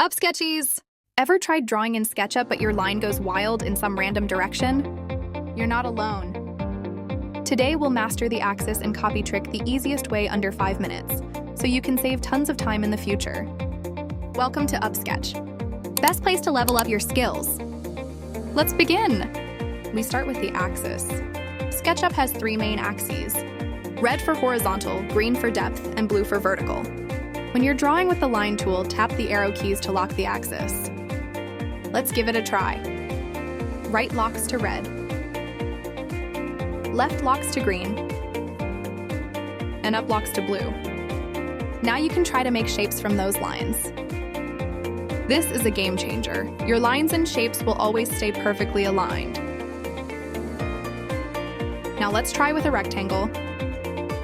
UpSketchies! Ever tried drawing in SketchUp but your line goes wild in some random direction? You're not alone. Today we'll master the axis and copy trick the easiest way under 5 minutes, so you can save tons of time in the future. Welcome to UpSketch. Best place to level up your skills. Let's begin! We start with the axis. SketchUp has 3 main axes: red for horizontal, green for depth, and blue for vertical. When you're drawing with the line tool, tap the arrow keys to lock the axis. Let's give it a try. Right locks to red, left locks to green, and up locks to blue. Now you can try to make shapes from those lines. This is a game changer. Your lines and shapes will always stay perfectly aligned. Now let's try with a rectangle.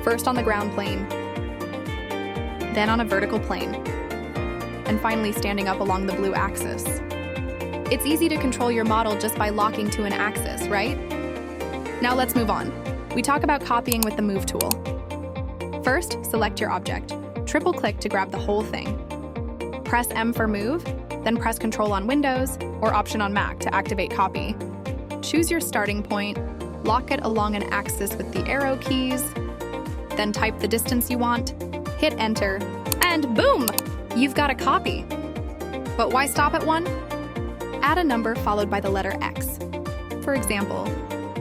First on the ground plane, then on a vertical plane, and finally standing up along the blue axis. It's easy to control your model just by locking to an axis, right? Now let's move on. We talk about copying with the Move tool. First, select your object. Triple-click to grab the whole thing. Press M for Move, then press Control on Windows or Option on Mac to activate copy. Choose your starting point, lock it along an axis with the arrow keys, then type the distance you want, hit Enter, and boom! You've got a copy. But why stop at 1? Add a number followed by the letter X. For example,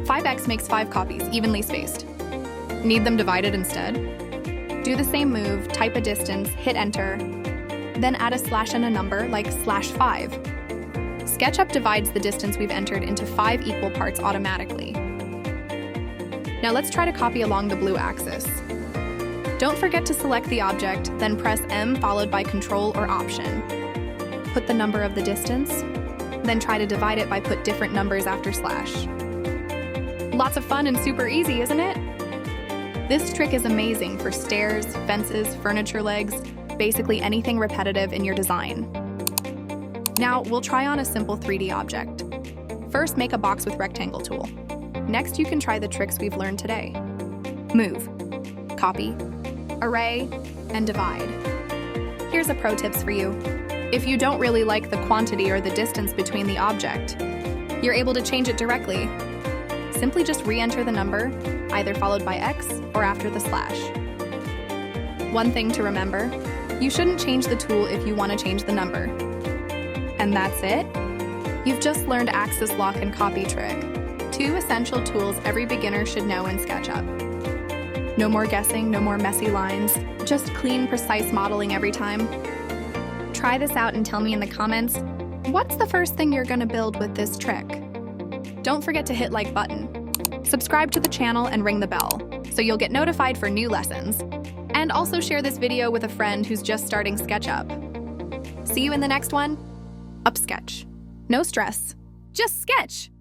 5x makes 5 copies, evenly spaced. Need them divided instead? Do the same move, type a distance, hit Enter, then add a slash and a number like /5. SketchUp divides the distance we've entered into 5 equal parts automatically. Now let's try to copy along the blue axis. Don't forget to select the object, then press M followed by Control or Option. Put the number of the distance, then try to divide it by put different numbers after slash. Lots of fun and super easy, isn't it? This trick is amazing for stairs, fences, furniture legs, basically anything repetitive in your design. Now we'll try on a simple 3D object. First, make a box with rectangle tool. Next, you can try the tricks we've learned today. Move, copy, array, and divide. Here's a pro tips for you. If you don't really like the quantity or the distance between the object, you're able to change it directly. Simply just re-enter the number, either followed by X or after the slash. One thing to remember, you shouldn't change the tool if you want to change the number. And that's it. You've just learned axis lock and copy trick. 2 essential tools every beginner should know in SketchUp. No more guessing, no more messy lines, just clean, precise modeling every time. Try this out and tell me in the comments, what's the first thing you're gonna build with this trick? Don't forget to hit like button. Subscribe to the channel and ring the bell, so you'll get notified for new lessons. And also share this video with a friend who's just starting SketchUp. See you in the next one. UpSketch. No stress, just sketch.